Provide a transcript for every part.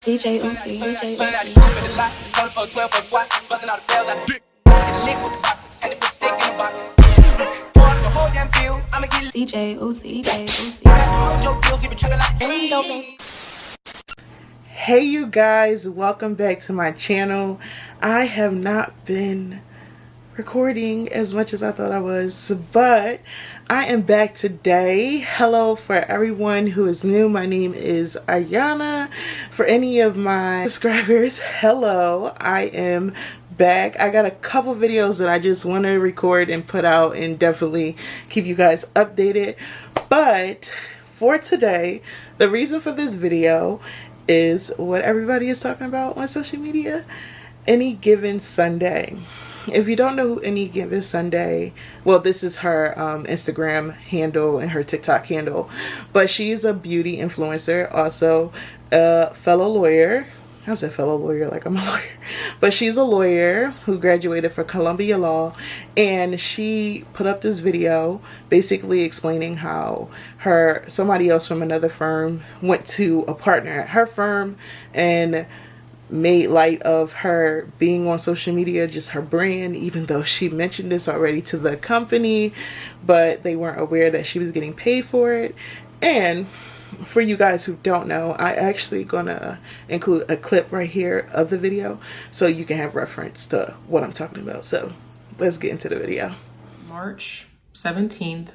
DJ Uzi, DJ Uzi. DJ Uzi, DJ Uzi. Hey you guys, welcome back to my channel. I have not been recording as much as I thought I was, but I am back today. Hello for everyone who is new. My name is Ayana. For any of my subscribers, hello. I am back. I got a couple videos that I just want to record and put out and definitely keep you guys updated. But for today, the reason for this video is what everybody is talking about on social media, Any Given Sunday. If you don't know who Any Given Sunday, well, this is her Instagram handle and her TikTok handle, but she's a beauty influencer, also a fellow lawyer. I said fellow lawyer like I'm a lawyer, but she's a lawyer who graduated from Columbia Law, and she put up this video basically explaining how somebody else from another firm went to a partner at her firm and made light of her being on social media, just her brand, even though she mentioned this already to the company, but they weren't aware that she was getting paid for it. And for you guys who don't know, I actually gonna include a clip right here of the video so you can have reference to what I'm talking about. So let's get into the video. March 17th,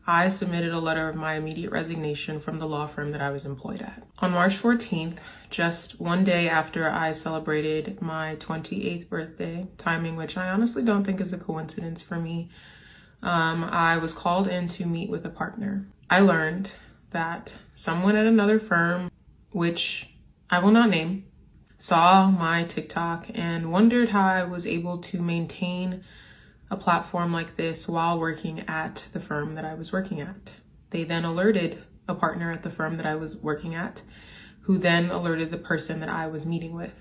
I submitted a letter of my immediate resignation from the law firm that I was employed at. On March 14th, just one day after I celebrated my 28th birthday, timing which I honestly don't think is a coincidence for me, I was called in to meet with a partner. I learned that someone at another firm, which I will not name, saw my TikTok and wondered how I was able to maintain a platform like this while working at the firm that I was working at. They then alerted a partner at the firm that I was working at, who then alerted the person that I was meeting with.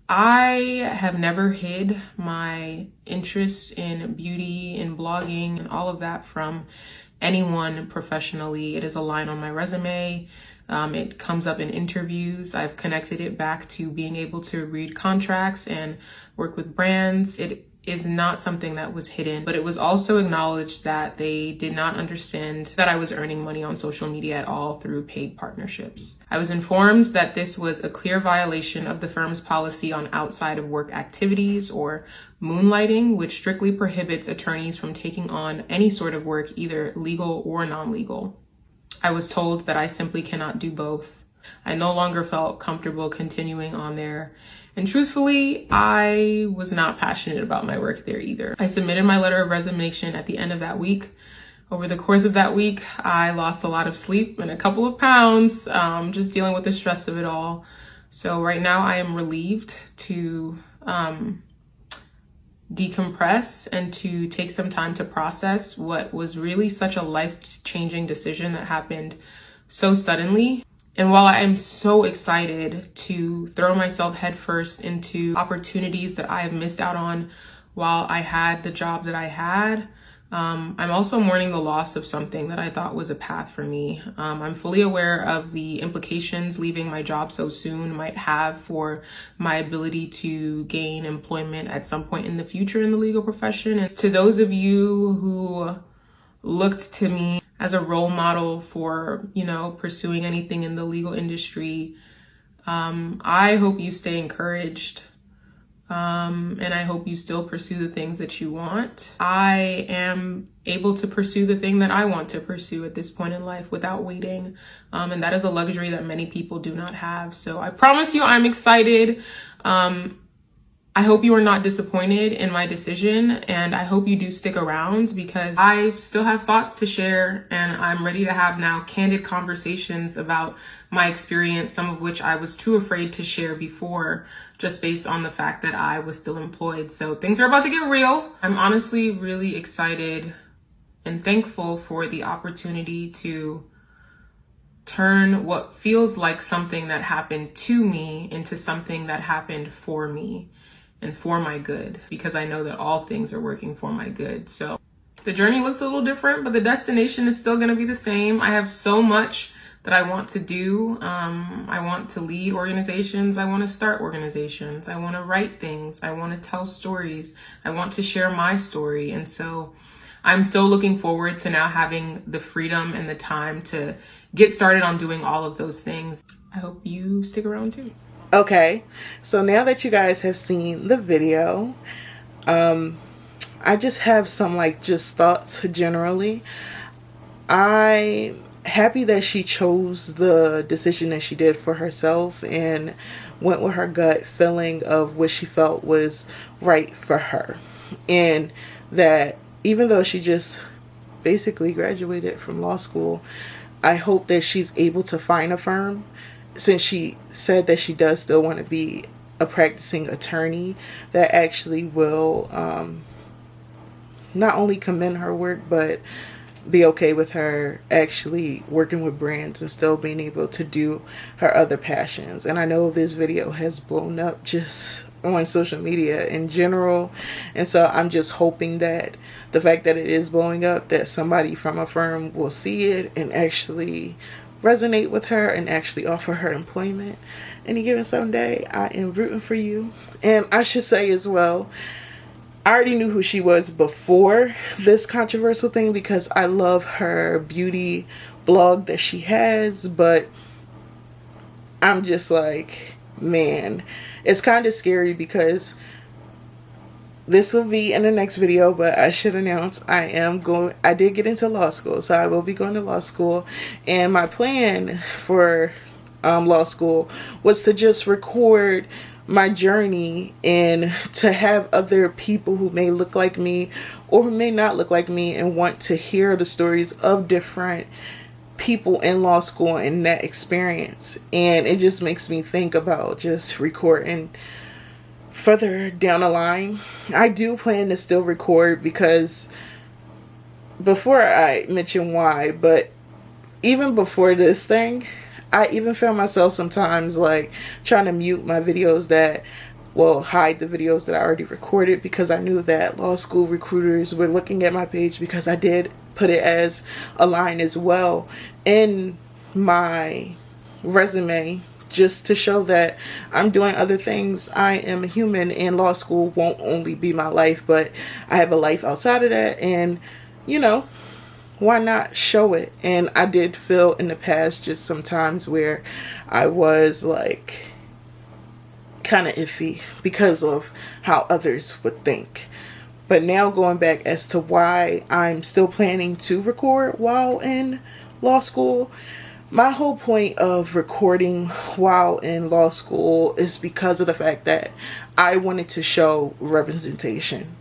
I have never hid my interest in beauty and blogging and all of that from anyone professionally. It is a line on my resume. It comes up in interviews. I've connected it back to being able to read contracts and work with brands. It is not something that was hidden, but it was also acknowledged that they did not understand that I was earning money on social media at all through paid partnerships. I was informed that this was a clear violation of the firm's policy on outside of work activities, or moonlighting, which strictly prohibits attorneys from taking on any sort of work, either legal or non-legal. I was told that I simply cannot do both. I no longer felt comfortable continuing on there. And truthfully, I was not passionate about my work there either. I submitted my letter of resignation at the end of that week. Over the course of that week, I lost a lot of sleep and a couple of pounds, just dealing with the stress of it all. So right now I am relieved to decompress and to take some time to process what was really such a life-changing decision that happened so suddenly. And while I am so excited to throw myself headfirst into opportunities that I have missed out on while I had the job that I had, I'm also mourning the loss of something that I thought was a path for me. I'm fully aware of the implications leaving my job so soon might have for my ability to gain employment at some point in the future in the legal profession. And to those of you who looked to me as a role model for, pursuing anything in the legal industry, I hope you stay encouraged. And I hope you still pursue the things that you want. I am able to pursue the thing that I want to pursue at this point in life without waiting. And that is a luxury that many people do not have. So I promise you I'm excited. I hope you are not disappointed in my decision, and I hope you do stick around because I still have thoughts to share, and I'm ready to have now candid conversations about my experience, some of which I was too afraid to share before, just based on the fact that I was still employed. So things are about to get real. I'm honestly really excited and thankful for the opportunity to turn what feels like something that happened to me into something that happened for me and for my good, because I know that all things are working for my good. So the journey looks a little different, but the destination is still going to be the same. I have so much that I want to do. I want to lead organizations. I want to start organizations. I want to write things. I want to tell stories. I want to share my story. And so I'm so looking forward to now having the freedom and the time to get started on doing all of those things. I hope you stick around too. Okay, so now that you guys have seen the video, I just have some just thoughts generally. I'm happy that she chose the decision that she did for herself and went with her gut feeling of what she felt was right for her. And that even though she just basically graduated from law school, I hope that she's able to find a firm, since she said that she does still want to be a practicing attorney, that actually will not only commend her work, but be okay with her actually working with brands and still being able to do her other passions. And I know this video has blown up just on social media in general, and so I'm just hoping that the fact that it is blowing up, that somebody from a firm will see it and actually resonate with her and actually offer her employment any given Sunday. I am rooting for you. And I should say as well, I already knew who she was before this controversial thing because I love her beauty blog that she has, but I'm just like, man, it's kind of scary because this will be in the next video, but I should announce I did get into law school, so I will be going to law school, and my plan for law school was to just record my journey and to have other people who may look like me or who may not look like me and want to hear the stories of different people in law school and that experience. And it just makes me think about just recording further down the line. I do plan to still record because before I mention why, but even before this thing, I even found myself sometimes trying to mute my videos hide the videos that I already recorded, because I knew that law school recruiters were looking at my page, because I did put it as a line as well in my resume, just to show that I'm doing other things. I am a human, and law school won't only be my life, but I have a life outside of that, and why not show it? And I did feel in the past just sometimes where I was kind of iffy because of how others would think. But now going back as to why I'm still planning to record while in law school, my whole point of recording while in law school is because of the fact that I wanted to show representation.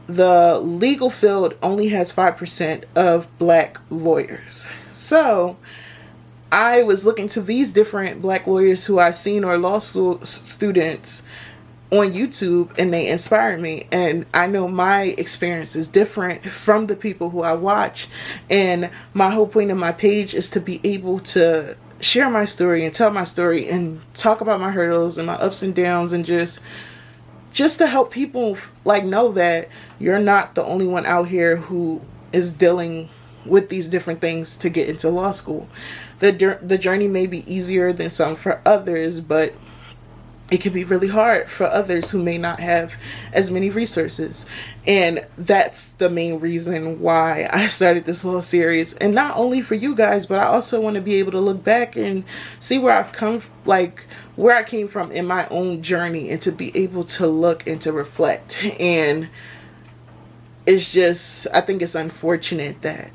The legal field only has 5% of black lawyers. So I was looking to these different black lawyers who I've seen are law school students on YouTube, and they inspired me. And I know my experience is different from the people who I watch. And my whole point of my page is to be able to share my story and tell my story and talk about my hurdles and my ups and downs, and just to help people know that you're not the only one out here who is dealing with these different things to get into law school. The journey may be easier than some for others, but it can be really hard for others who may not have as many resources. And that's the main reason why I started this little series. And not only for you guys, but I also want to be able to look back and see where I've come, where I came from in my own journey, and to be able to look and to reflect. And it's just, I think it's unfortunate that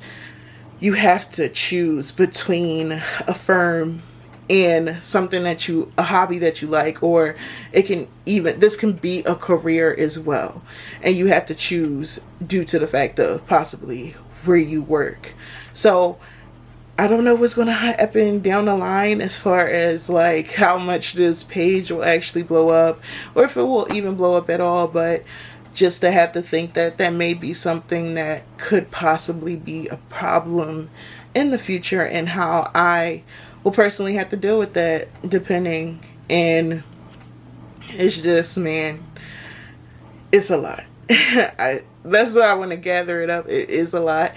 you have to choose between a firm and something a hobby that you like, or this can be a career as well. And you have to choose due to the fact of possibly where you work. So I don't know what's going to happen down the line as far as how much this page will actually blow up, or if it will even blow up at all. But just to have to think that may be something that could possibly be a problem in the future, and how I will personally have to deal with that depending. And it's just, man, it's a lot. That's why I want to gather it up. It is a lot.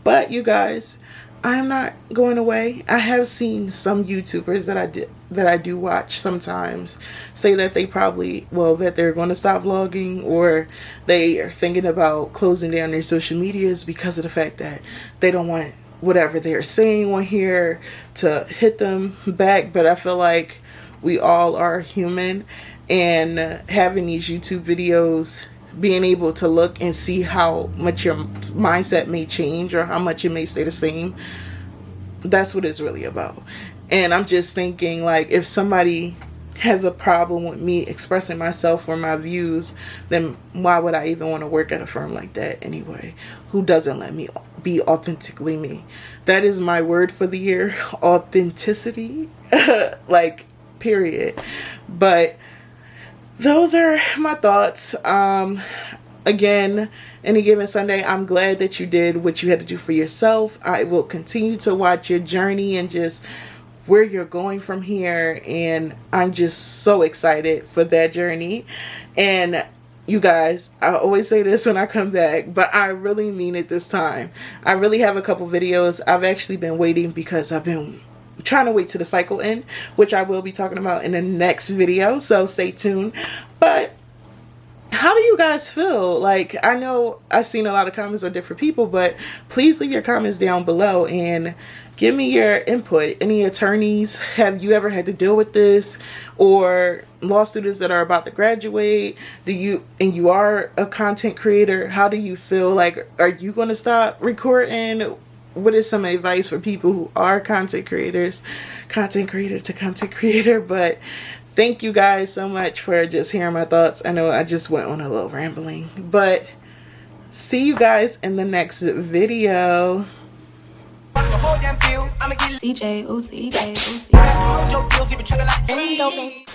But you guys, I'm not going away. I have seen some YouTubers that I do watch sometimes say that they probably, well, that they're going to stop vlogging, or they are thinking about closing down their social medias because of the fact that they don't want whatever they're saying on here to hit them back. But I feel like we all are human, and having these YouTube videos, being able to look and see how much your mindset may change or how much it may stay the same, that's what it's really about. And I'm just thinking, like, if somebody has a problem with me expressing myself or my views, then why would I even want to work at a firm like that anyway, who doesn't let me be authentically me? That is my word for the year, authenticity. Like, period. But those are my thoughts. Again, any given Sunday, I'm glad that you did what you had to do for yourself. I will continue to watch your journey and just where you're going from here, and I'm just so excited for that journey. And you guys, I always say this when I come back, but I really mean it this time. I really have a couple videos. I've actually been waiting because I've been trying to wait to the cycle end, which I will be talking about in the next video, so stay tuned. But how do you guys feel? Like, I know I've seen a lot of comments on different people, but please leave your comments down below and give me your input. Any attorneys, have you ever had to deal with this? Or law students that are about to graduate, and you are a content creator, how do you feel? Like, are you going to stop recording? What is some advice for people who are content creators, content creator to content creator? But thank you guys so much for just hearing my thoughts. I know I just went on a little rambling, but see you guys in the next video. DJ, OC, DJ, OC.